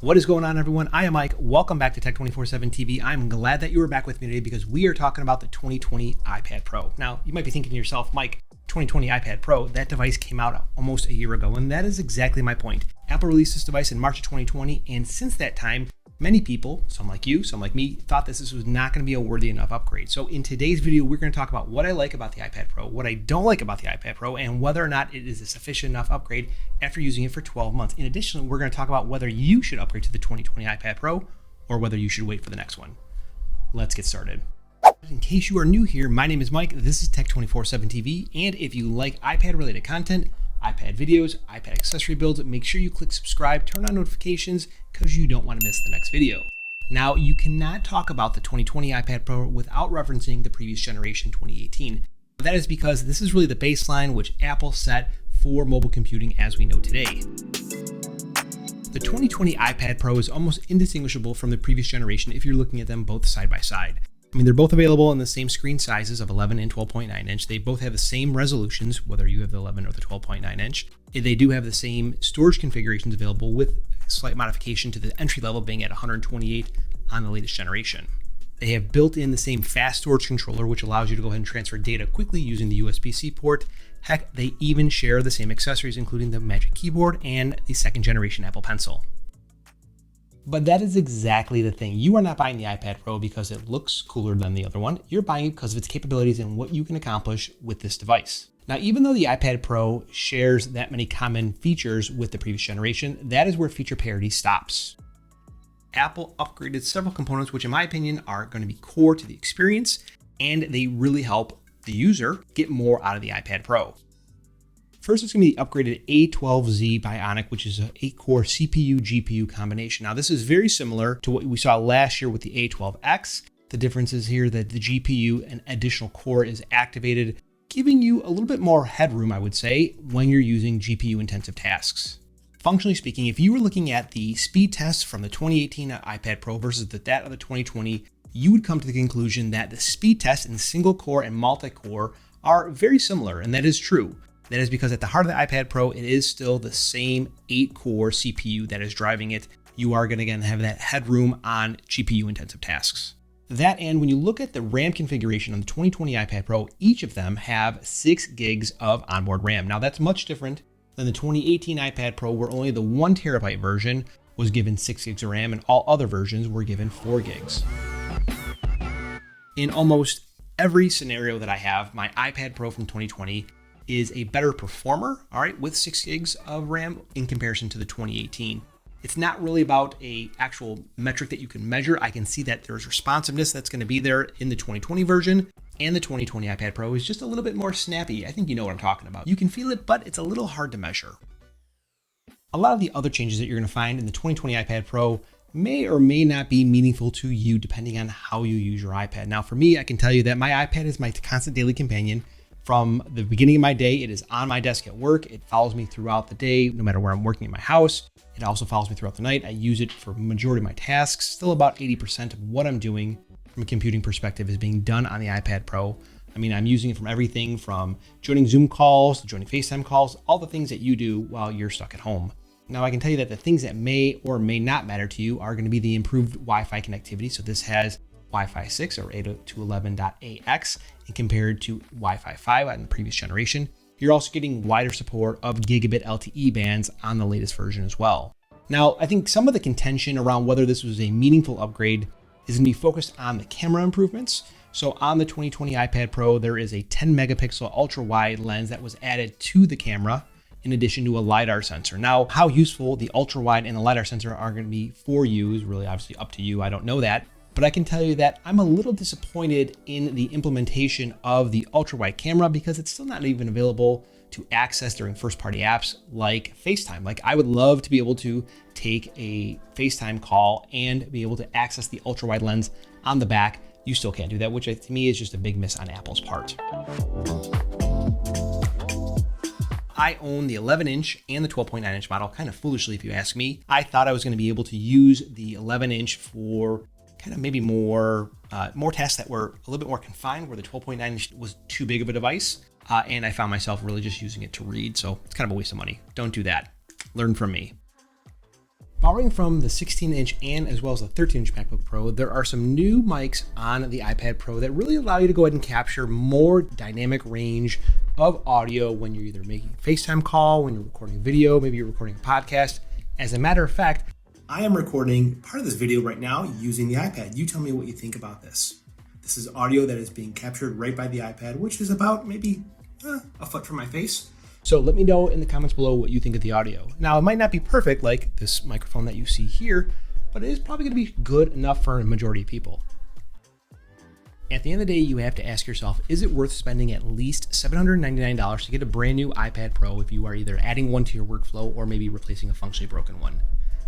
What is going on, everyone? I am Mike. Welcome back to Tech 24/7 TV. I'm glad that you are back with me today because we are talking about the 2020 iPad Pro. Now, you might be thinking to yourself, Mike, 2020 iPad Pro, that device came out almost a year ago, and that is exactly my point. Apple released this device in March of 2020, and since that time, many people, some like you, some like me, thought this was not going to be a worthy enough upgrade. So in today's video, we're going to talk about what I like about the iPad Pro, what I don't like about the iPad Pro, and whether or not it is a sufficient enough upgrade after using it for 12 months. In addition, we're going to talk about whether you should upgrade to the 2020 iPad Pro or whether you should wait for the next one. Let's get started. In case you are new here, my name is Mike. This is Tech 24/7 TV, and if you like iPad-related content, iPad videos, iPad accessory builds, make sure you click subscribe, turn on notifications, because you don't want to miss the next video. Now, you cannot talk about the 2020 iPad Pro without referencing the previous generation, 2018. That is because this is really the baseline which Apple set for mobile computing as we know today. The 2020 iPad Pro is almost indistinguishable from the previous generation if you're looking at them both side by side. I mean, they're both available in the same screen sizes of 11 and 12.9 inch. They both have the same resolutions, whether you have the 11 or the 12.9 inch. They do have the same storage configurations available with slight modification to the entry level being at 128 on the latest generation. They have built in the same fast storage controller, which allows you to go ahead and transfer data quickly using the USB-C port. Heck, they even share the same accessories, including the Magic Keyboard and the second generation Apple Pencil. But that is exactly the thing. You are not buying the iPad Pro because it looks cooler than the other one. You're buying it because of its capabilities and what you can accomplish with this device. Now, even though the iPad Pro shares that many common features with the previous generation, that is where feature parity stops. Apple upgraded several components, which in my opinion are going to be core to the experience, and they really help the user get more out of the iPad Pro. First, it's going to be the upgraded A12Z Bionic, which is an 8-core CPU-GPU combination. Now, this is very similar to what we saw last year with the A12X. The difference is here that the GPU, an additional core, is activated, giving you a little bit more headroom, I would say, when you're using GPU-intensive tasks. Functionally speaking, if you were looking at the speed tests from the 2018 iPad Pro versus that of the 2020, you would come to the conclusion that the speed tests in single-core and multi-core are very similar, and that is true. That is because at the heart of the iPad Pro, it is still the same 8-core CPU that is driving it. You are going to again have that headroom on GPU-intensive tasks. That, and when you look at the RAM configuration on the 2020 iPad Pro, each of them have 6 gigs of onboard RAM. Now, that's much different than the 2018 iPad Pro, where only the 1 terabyte version was given 6 gigs of RAM, and all other versions were given 4 gigs. In almost every scenario that I have, my iPad Pro from 2020 is a better performer, all right, with 6 gigs of RAM in comparison to the 2018. It's not really about a actual metric that you can measure. I can see that there's responsiveness that's going to be there in the 2020 version, and the 2020 iPad Pro is just a little bit more snappy. I think you know what I'm talking about. You can feel it, but it's a little hard to measure. A lot of the other changes that you're going to find in the 2020 iPad Pro may or may not be meaningful to you depending on how you use your iPad. Now, for me, I can tell you that my iPad is my constant daily companion. From the beginning of my day, it is on my desk at work. It follows me throughout the day, no matter where I'm working in my house. It also follows me throughout the night. I use it for the majority of my tasks. Still about 80% of what I'm doing from a computing perspective is being done on the iPad Pro. I mean, I'm using it from everything from joining Zoom calls, to joining FaceTime calls, all the things that you do while you're stuck at home. Now, I can tell you that the things that may or may not matter to you are going to be the improved Wi-Fi connectivity. So this has Wi-Fi 6 or 802.11.ax and compared to Wi-Fi 5 on the previous generation. You're also getting wider support of gigabit LTE bands on the latest version as well. Now, I think some of the contention around whether this was a meaningful upgrade is going to be focused on the camera improvements. So on the 2020 iPad Pro, there is a 10 megapixel ultra wide lens that was added to the camera in addition to a LiDAR sensor. Now, how useful the ultra wide and the LiDAR sensor are going to be for you is really obviously up to you. I don't know that. But I can tell you that I'm a little disappointed in the implementation of the ultra-wide camera because it's still not even available to access during first-party apps like FaceTime. Like, I would love to be able to take a FaceTime call and be able to access the ultra-wide lens on the back. You still can't do that, which to me is just a big miss on Apple's part. I own the 11-inch and the 12.9-inch model, kind of foolishly if you ask me. I thought I was going to be able to use the 11-inch for kind of maybe more tasks that were a little bit more confined, where the 12.9 inch was too big of a device. And I found myself really just using it to read. So it's kind of a waste of money. Don't do that. Learn from me. Borrowing from the 16-inch and as well as the 13-inch MacBook Pro, there are some new mics on the iPad Pro that really allow you to go ahead and capture more dynamic range of audio when you're either making a FaceTime call, when you're recording a video, maybe you're recording a podcast. As a matter of fact, I am recording part of this video right now using the iPad. You tell me what you think about this. This is audio that is being captured right by the iPad, which is about maybe a foot from my face. So let me know in the comments below what you think of the audio. Now, it might not be perfect like this microphone that you see here, but it is probably going to be good enough for a majority of people. At the end of the day, you have to ask yourself, is it worth spending at least $799 to get a brand new iPad Pro if you are either adding one to your workflow or maybe replacing a functionally broken one?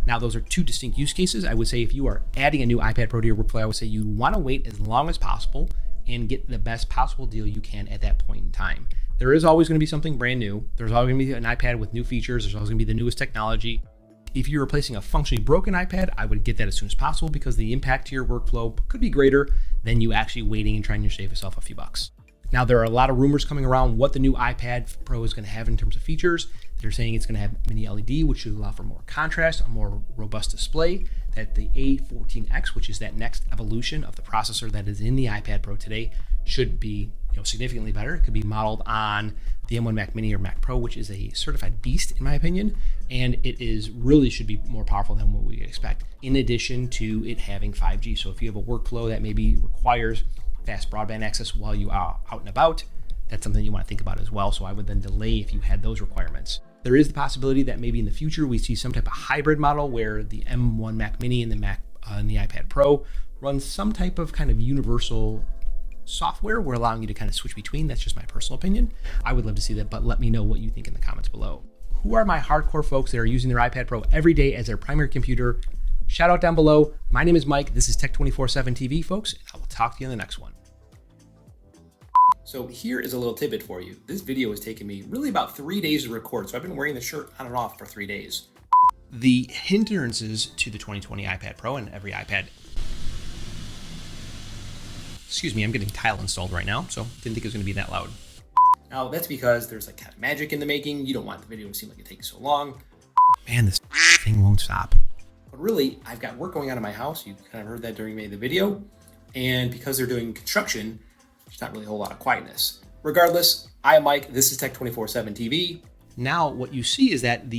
Now, those are two distinct use cases. I would say if you are adding a new iPad Pro to your workflow, I would say you want to wait as long as possible and get the best possible deal you can at that point in time. There is always going to be something brand new. There's always going to be an iPad with new features. There's always going to be the newest technology. If you're replacing a functionally broken iPad, I would get that as soon as possible because the impact to your workflow could be greater than you actually waiting and trying to save yourself a few bucks. Now, there are a lot of rumors coming around what the new iPad Pro is going to have in terms of features. They're saying it's going to have mini LED, which should allow for more contrast, a more robust display, that the A14X, which is that next evolution of the processor that is in the iPad Pro today, should be significantly better. It could be modeled on the M1 Mac Mini or Mac Pro, which is a certified beast in my opinion, and it is really should be more powerful than what we expect. In addition to it having 5G, so if you have a workflow that maybe requires fast broadband access while you are out and about, that's something you want to think about as well. So I would then delay if you had those requirements. There is the possibility that maybe in the future we see some type of hybrid model where the M1 Mac Mini and the Mac and the iPad Pro runs some type of kind of universal software. We're allowing you to kind of switch between. That's just my personal opinion. I would love to see that, but let me know what you think in the comments below. Who are my hardcore folks that are using their iPad Pro every day as their primary computer? Shout out down below. My name is Mike. This is Tech 24/7 TV, folks, and I will talk to you in the next one. So here is a little tidbit for you. This video has taken me really about 3 days to record, so I've been wearing the shirt on and off for 3 days. The hindrances to the 2020 iPad Pro and every iPad. Excuse me, I'm getting tile installed right now, so didn't think it was going to be that loud. Now, that's because there's like kind of magic in the making. You don't want the video to seem like it takes so long. Man, this thing won't stop. But really, I've got work going on in my house. You kind of heard that during the video. And because they're doing construction, there's not really a whole lot of quietness. Regardless, I am Mike. This is Tech 24/7 TV. Now, what you see is that